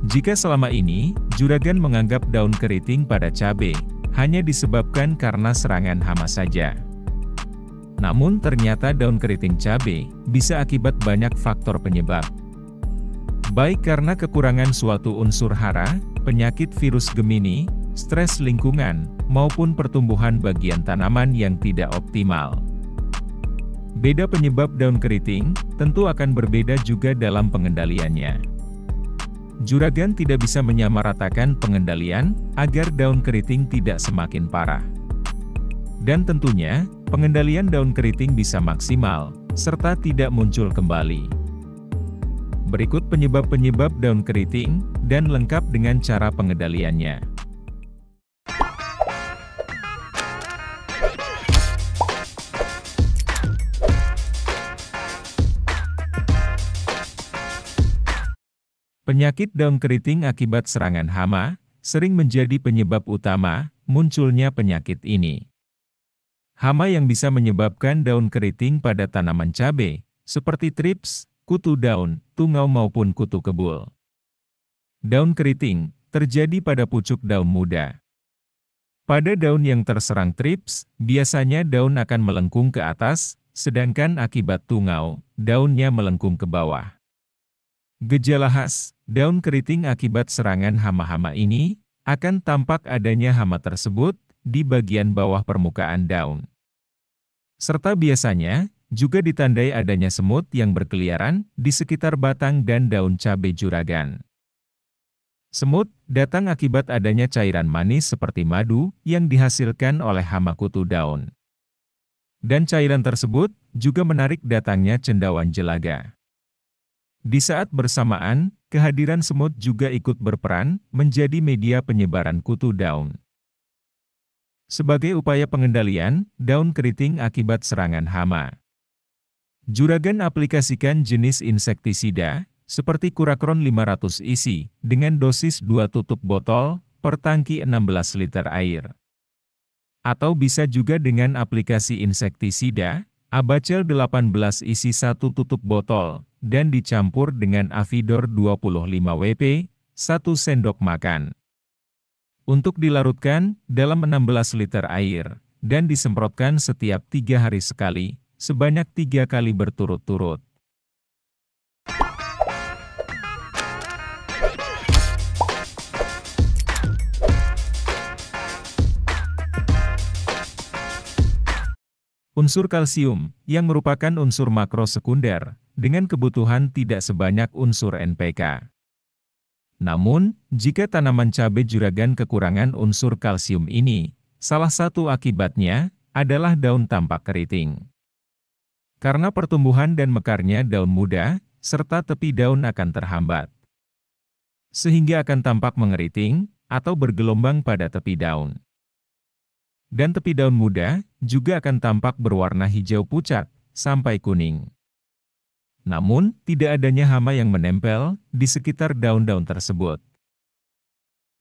Jika selama ini, juragan menganggap daun keriting pada cabai hanya disebabkan karena serangan hama saja. Namun ternyata daun keriting cabai bisa akibat banyak faktor penyebab. Baik karena kekurangan suatu unsur hara, penyakit virus Gemini, stres lingkungan, maupun pertumbuhan bagian tanaman yang tidak optimal. Beda penyebab daun keriting, tentu akan berbeda juga dalam pengendaliannya. Juragan tidak bisa menyamaratakan pengendalian, agar daun keriting tidak semakin parah. Dan tentunya, pengendalian daun keriting bisa maksimal, serta tidak muncul kembali. Berikut penyebab-penyebab daun keriting, dan lengkap dengan cara pengendaliannya. Penyakit daun keriting akibat serangan hama, sering menjadi penyebab utama munculnya penyakit ini. Hama yang bisa menyebabkan daun keriting pada tanaman cabai, seperti trips, kutu daun, tungau maupun kutu kebul. Daun keriting, terjadi pada pucuk daun muda. Pada daun yang terserang trips, biasanya daun akan melengkung ke atas, sedangkan akibat tungau, daunnya melengkung ke bawah. Gejala khas, daun keriting akibat serangan hama-hama ini, akan tampak adanya hama tersebut di bagian bawah permukaan daun. Serta biasanya, juga ditandai adanya semut yang berkeliaran di sekitar batang dan daun cabai juragan. Semut datang akibat adanya cairan manis seperti madu yang dihasilkan oleh hama kutu daun. Dan cairan tersebut juga menarik datangnya cendawan jelaga. Di saat bersamaan, kehadiran semut juga ikut berperan menjadi media penyebaran kutu daun. Sebagai upaya pengendalian daun keriting akibat serangan hama, juragan aplikasikan jenis insektisida, seperti Kurakron 500 isi, dengan dosis 2 tutup botol, per tangki 16 liter air. Atau bisa juga dengan aplikasi insektisida, Abacel 18 isi 1 tutup botol, dan dicampur dengan Avidor 25 Wp, 1 sendok makan. Untuk dilarutkan dalam 16 liter air, dan disemprotkan setiap 3 hari sekali, sebanyak 3 kali berturut-turut. Unsur kalsium, yang merupakan unsur makro sekunder, dengan kebutuhan tidak sebanyak unsur NPK. Namun, jika tanaman cabai juragan kekurangan unsur kalsium ini, salah satu akibatnya adalah daun tampak keriting. Karena pertumbuhan dan mekarnya daun muda, serta tepi daun akan terhambat. Sehingga akan tampak mengeriting, atau bergelombang pada tepi daun. Dan tepi daun muda juga akan tampak berwarna hijau pucat sampai kuning. Namun, tidak adanya hama yang menempel di sekitar daun-daun tersebut.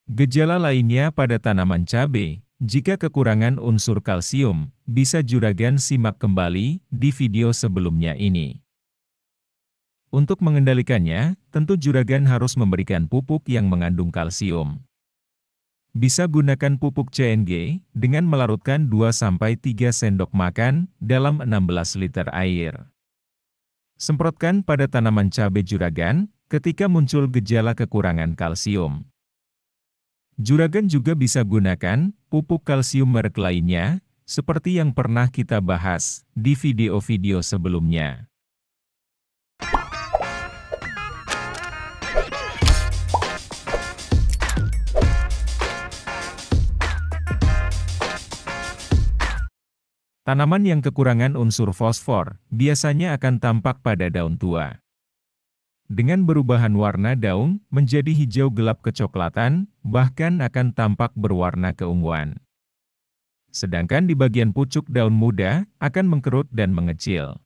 Gejala lainnya pada tanaman cabai, jika kekurangan unsur kalsium, bisa juragan simak kembali di video sebelumnya ini. Untuk mengendalikannya, tentu juragan harus memberikan pupuk yang mengandung kalsium. Bisa gunakan pupuk CNG dengan melarutkan 2-3 sendok makan dalam 16 liter air. Semprotkan pada tanaman cabai juragan ketika muncul gejala kekurangan kalsium. Juragan juga bisa gunakan pupuk kalsium merek lainnya, seperti yang pernah kita bahas di video-video sebelumnya. Tanaman yang kekurangan unsur fosfor biasanya akan tampak pada daun tua. Dengan berubahan warna daun menjadi hijau gelap kecoklatan, bahkan akan tampak berwarna keunguan. Sedangkan di bagian pucuk daun muda akan mengkerut dan mengecil.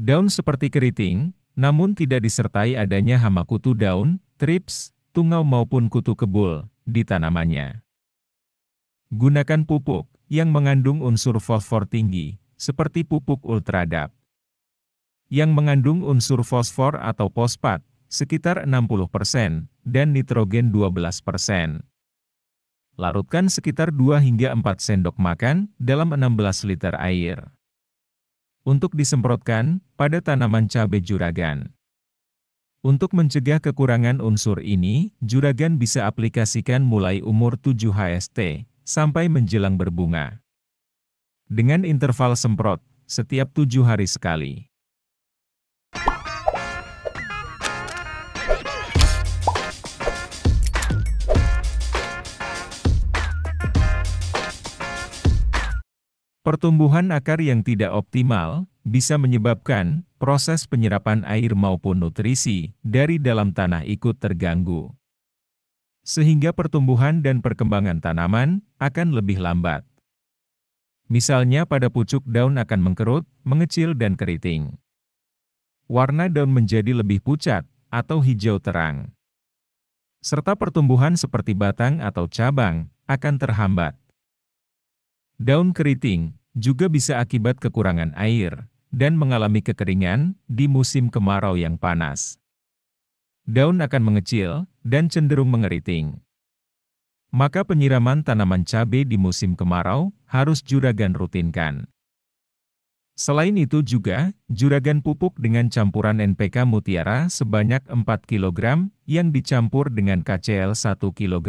Daun seperti keriting, namun tidak disertai adanya hama kutu daun, trips, tungau maupun kutu kebul di tanamannya. Gunakan pupuk yang mengandung unsur fosfor tinggi, seperti pupuk ultradap. Yang mengandung unsur fosfor atau fosfat, sekitar 60%, dan nitrogen 12%. Larutkan sekitar 2 hingga 4 sendok makan dalam 16 liter air. Untuk disemprotkan pada tanaman cabai juragan. Untuk mencegah kekurangan unsur ini, juragan bisa aplikasikan mulai umur 7 HST, sampai menjelang berbunga. Dengan interval semprot, setiap 7 hari sekali. Pertumbuhan akar yang tidak optimal bisa menyebabkan proses penyerapan air maupun nutrisi dari dalam tanah ikut terganggu. Sehingga pertumbuhan dan perkembangan tanaman akan lebih lambat. Misalnya pada pucuk daun akan mengkerut, mengecil dan keriting. Warna daun menjadi lebih pucat atau hijau terang. Serta pertumbuhan seperti batang atau cabang akan terhambat. Daun keriting juga bisa akibat kekurangan air dan mengalami kekeringan di musim kemarau yang panas. Daun akan mengecil dan cenderung mengeriting. Maka penyiraman tanaman cabai di musim kemarau harus juragan rutinkan. Selain itu juga, juragan pupuk dengan campuran NPK Mutiara sebanyak 4 kg yang dicampur dengan KCl 1 kg.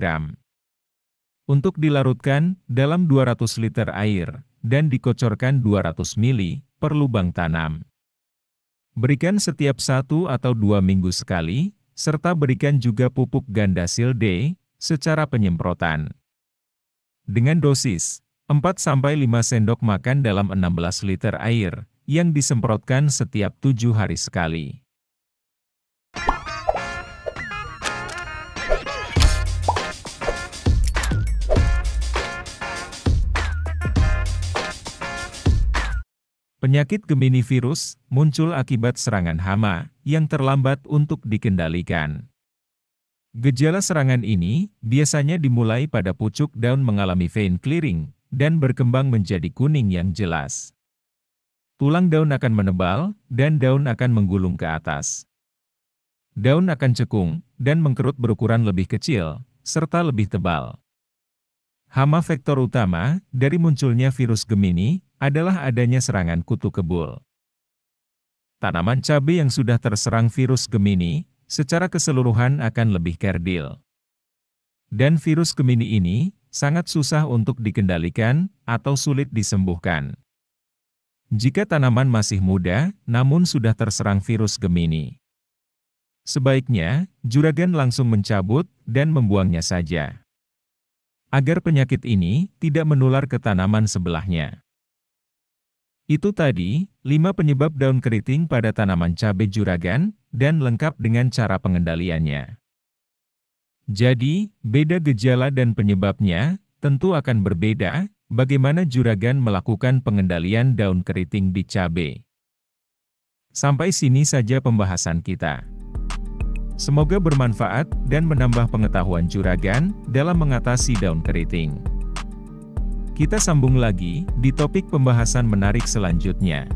Untuk dilarutkan dalam 200 liter air dan dikocorkan 200 ml per lubang tanam. Berikan setiap 1 atau 2 minggu sekali, serta berikan juga pupuk Gandasil D secara penyemprotan. Dengan dosis 4-5 sendok makan dalam 16 liter air yang disemprotkan setiap 7 hari sekali. Penyakit Gemini virus muncul akibat serangan hama yang terlambat untuk dikendalikan. Gejala serangan ini biasanya dimulai pada pucuk daun mengalami vein clearing dan berkembang menjadi kuning yang jelas. Tulang daun akan menebal dan daun akan menggulung ke atas. Daun akan cekung dan mengkerut berukuran lebih kecil serta lebih tebal. Hama vektor utama dari munculnya virus Gemini adalah adanya serangan kutu kebul. Tanaman cabai yang sudah terserang virus Gemini secara keseluruhan akan lebih kerdil. Dan virus Gemini ini sangat susah untuk dikendalikan atau sulit disembuhkan. Jika tanaman masih muda namun sudah terserang virus Gemini, sebaiknya juragan langsung mencabut dan membuangnya saja, agar penyakit ini tidak menular ke tanaman sebelahnya. Itu tadi, 5 penyebab daun keriting pada tanaman cabai juragan, dan lengkap dengan cara pengendaliannya. Jadi, beda gejala dan penyebabnya, tentu akan berbeda, bagaimana juragan melakukan pengendalian daun keriting di cabai. Sampai sini saja pembahasan kita. Semoga bermanfaat dan menambah pengetahuan juragan dalam mengatasi daun keriting. Kita sambung lagi di topik pembahasan menarik selanjutnya.